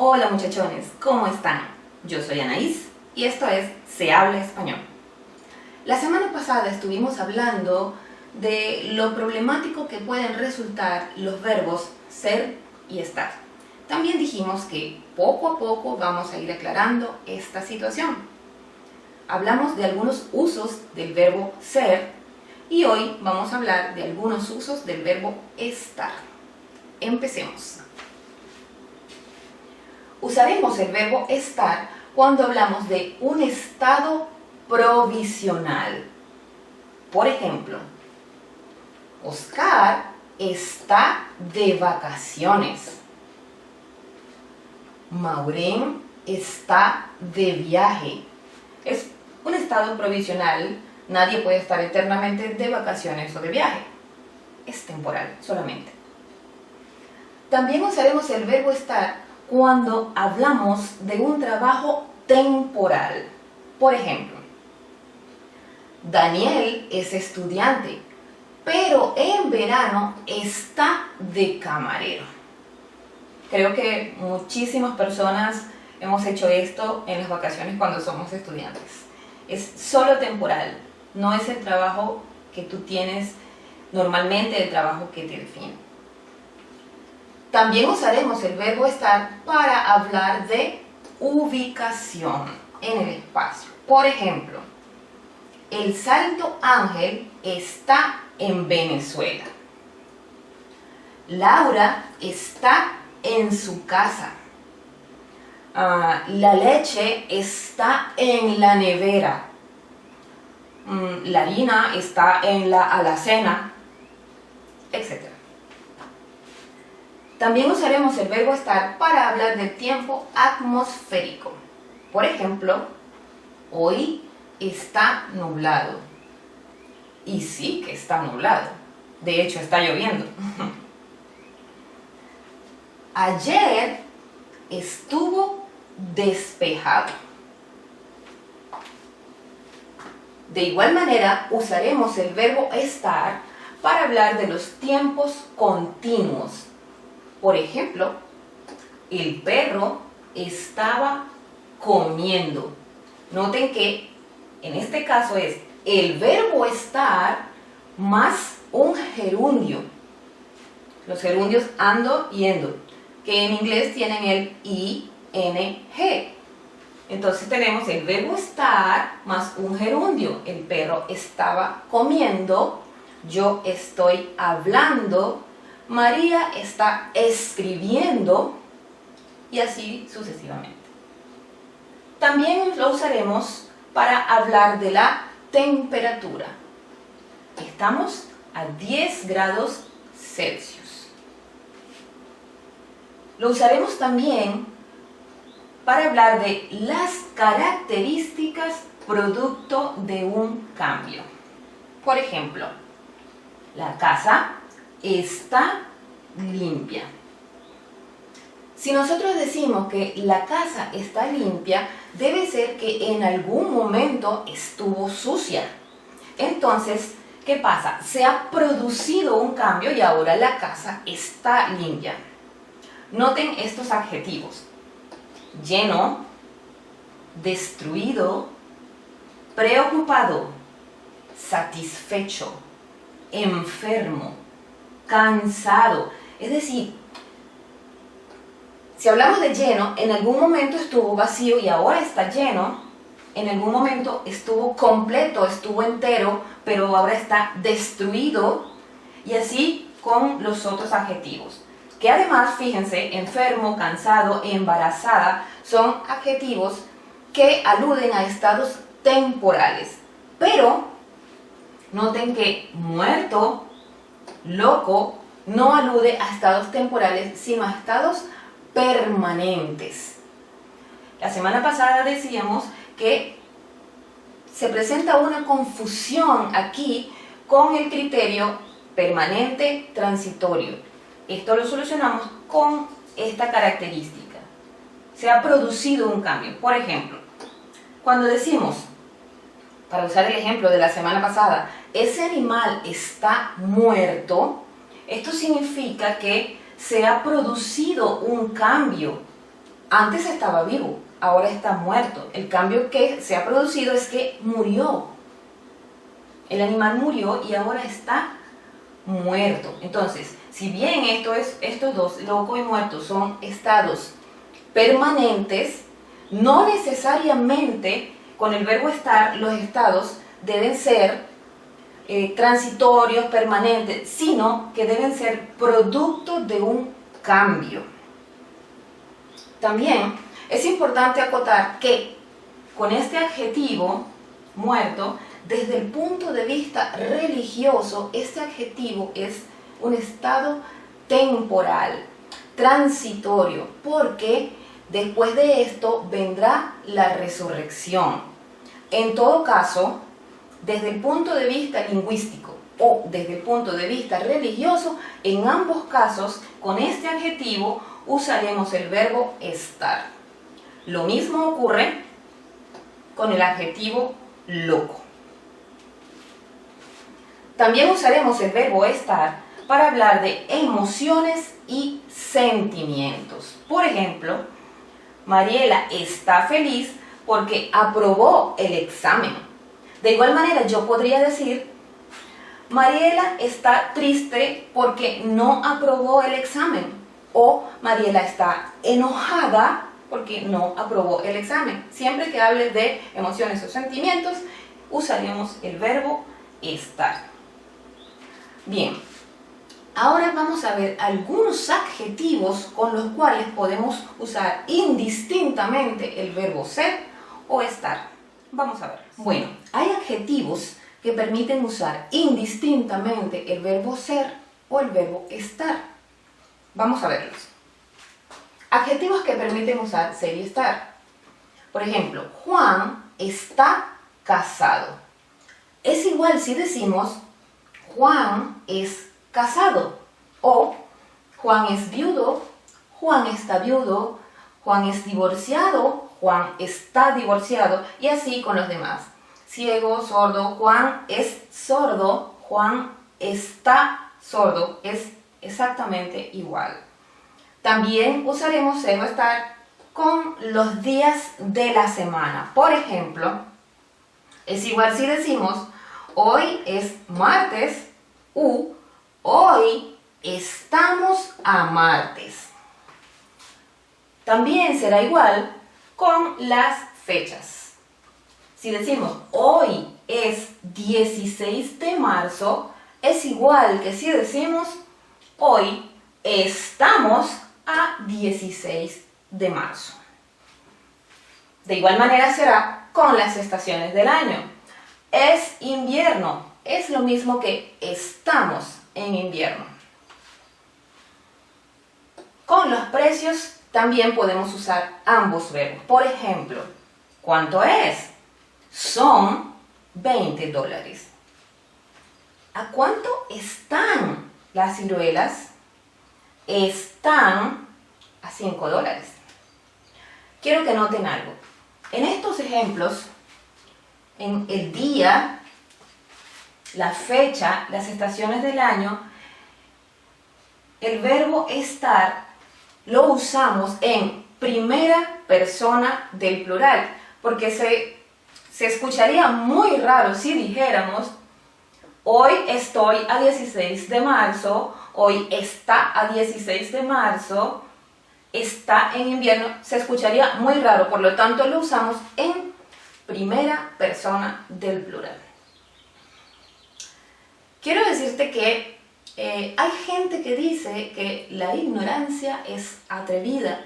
Hola muchachones, ¿cómo están? Yo soy Anaís y esto es Se Habla Español. La semana pasada estuvimos hablando de lo problemático que pueden resultar los verbos ser y estar. También dijimos que poco a poco vamos a ir aclarando esta situación. Hablamos de algunos usos del verbo ser y hoy vamos a hablar de algunos usos del verbo estar. Empecemos. Usaremos el verbo estar cuando hablamos de un estado provisional. Por ejemplo, Oscar está de vacaciones. Maureen está de viaje. Es un estado provisional. Nadie puede estar eternamente de vacaciones o de viaje. Es temporal solamente. También usaremos el verbo estar cuando hablamos de un trabajo temporal. Por ejemplo, Daniel es estudiante, pero en verano está de camarero. Creo que muchísimas personas hemos hecho esto en las vacaciones cuando somos estudiantes. Es solo temporal, no es el trabajo que tú tienes normalmente, el trabajo que te define. También usaremos el verbo estar para hablar de ubicación en el espacio. Por ejemplo, el Salto Ángel está en Venezuela. Laura está en su casa. La leche está en la nevera. La harina está en la alacena, etc. También usaremos el verbo estar para hablar del tiempo atmosférico. Por ejemplo, hoy está nublado. Y sí que está nublado. De hecho, está lloviendo. Ayer estuvo despejado. De igual manera, usaremos el verbo estar para hablar de los tiempos continuos. Por ejemplo, el perro estaba comiendo. Noten que en este caso es el verbo estar más un gerundio. Los gerundios ando y endo, que en inglés tienen el ing. Entonces tenemos el verbo estar más un gerundio. El perro estaba comiendo, yo estoy hablando, María está escribiendo y así sucesivamente. También lo usaremos para hablar de la temperatura. Estamos a 10 grados Celsius. Lo usaremos también para hablar de las características producto de un cambio. Por ejemplo, la casa está limpia. Si nosotros decimos que la casa está limpia, debe ser que en algún momento estuvo sucia. Entonces, ¿qué pasa? Se ha producido un cambio y ahora la casa está limpia. Noten estos adjetivos: lleno, destruido, preocupado, satisfecho, enfermo, cansado. Es decir, si hablamos de lleno, en algún momento estuvo vacío y ahora está lleno. En algún momento estuvo completo, estuvo entero, pero ahora está destruido. Y así con los otros adjetivos. Que además, fíjense, enfermo, cansado, embarazada, son adjetivos que aluden a estados temporales. Pero noten que muerto, loco, no alude a estados temporales, sino a estados permanentes. La semana pasada decíamos que se presenta una confusión aquí con el criterio permanente transitorio. Esto lo solucionamos con esta característica. Se ha producido un cambio. Por ejemplo, cuando decimos, para usar el ejemplo de la semana pasada, ese animal está muerto, esto significa que se ha producido un cambio. Antes estaba vivo, ahora está muerto. El cambio que se ha producido es que murió. El animal murió y ahora está muerto. Entonces, si bien estos dos, loco y muerto, son estados permanentes, no necesariamente con el verbo estar los estados deben ser transitorios, permanentes, sino que deben ser producto de un cambio. También es importante acotar que con este adjetivo, muerto, desde el punto de vista religioso, este adjetivo es un estado temporal, transitorio, porque después de esto vendrá la resurrección. En todo caso, desde el punto de vista lingüístico o desde el punto de vista religioso, en ambos casos, con este adjetivo usaremos el verbo estar. Lo mismo ocurre con el adjetivo loco. También usaremos el verbo estar para hablar de emociones y sentimientos. Por ejemplo, Mariela está feliz porque aprobó el examen. De igual manera, yo podría decir, Mariela está triste porque no aprobó el examen. O Mariela está enojada porque no aprobó el examen. Siempre que hable de emociones o sentimientos, usaremos el verbo estar. Bien, ahora vamos a ver algunos adjetivos con los cuales podemos usar indistintamente el verbo ser o estar. Vamos a verlos. Bueno, hay adjetivos que permiten usar indistintamente el verbo ser o el verbo estar. Vamos a verlos. Adjetivos que permiten usar ser y estar. Por ejemplo, Juan está casado. Es igual si decimos Juan es casado o Juan es viudo, Juan está viudo, Juan es divorciado, Juan está divorciado y así con los demás. Ciego, sordo, Juan es sordo, Juan está sordo, es exactamente igual. También usaremos ser o estar con los días de la semana. Por ejemplo, es igual si decimos hoy es martes u hoy estamos a martes. También será igual con las fechas. Si decimos hoy es 16 de marzo, es igual que si decimos hoy estamos a 16 de marzo. De igual manera será con las estaciones del año. Es invierno, es lo mismo que estamos en invierno. Con los precios también podemos usar ambos verbos. Por ejemplo, ¿cuánto es? Son $20. ¿A cuánto están las ciruelas? Están a $5. Quiero que noten algo. En estos ejemplos, en el día, la fecha, las estaciones del año, el verbo estar lo usamos en primera persona del plural, porque se escucharía muy raro si dijéramos hoy estoy a 16 de marzo, hoy está a 16 de marzo, está en invierno, se escucharía muy raro, por lo tanto lo usamos en primera persona del plural. Quiero decirte que hay gente que dice que la ignorancia es atrevida,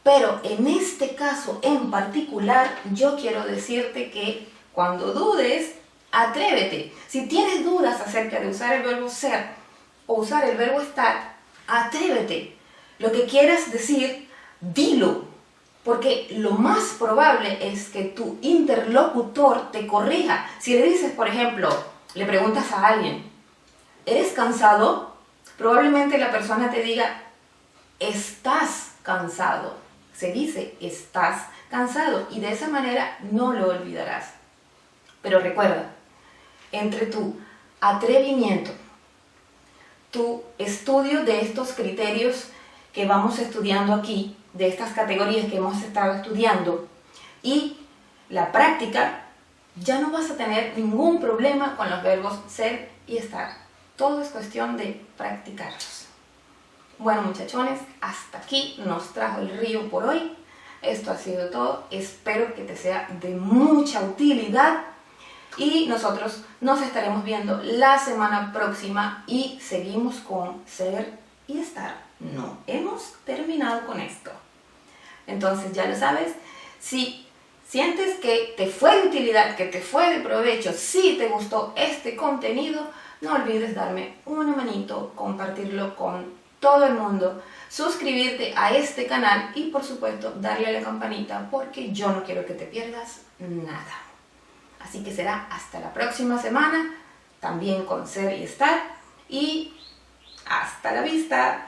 pero en este caso en particular yo quiero decirte que cuando dudes, atrévete. Si tienes dudas acerca de usar el verbo ser o usar el verbo estar, atrévete. Lo que quieras decir, dilo, porque lo más probable es que tu interlocutor te corrija. Si le dices, por ejemplo, le preguntas a alguien, ¿eres cansado? Probablemente la persona te diga, estás cansado. Se dice, estás cansado, y de esa manera no lo olvidarás. Pero recuerda, entre tu atrevimiento, tu estudio de estos criterios que vamos estudiando aquí, de estas categorías que hemos estado estudiando y la práctica, ya no vas a tener ningún problema con los verbos ser y estar. Todo es cuestión de practicarlos. Bueno, muchachones, hasta aquí nos trajo el río por hoy. Esto ha sido todo. Espero que te sea de mucha utilidad y nosotros nos estaremos viendo la semana próxima y seguimos con ser y estar. No hemos terminado con esto. Entonces ya lo sabes, si sientes que te fue de utilidad, que te fue de provecho, si te gustó este contenido, no olvides darme una manito, compartirlo con todo el mundo, suscribirte a este canal y por supuesto darle a la campanita porque yo no quiero que te pierdas nada. Así que será hasta la próxima semana, también con ser y estar, y hasta la vista.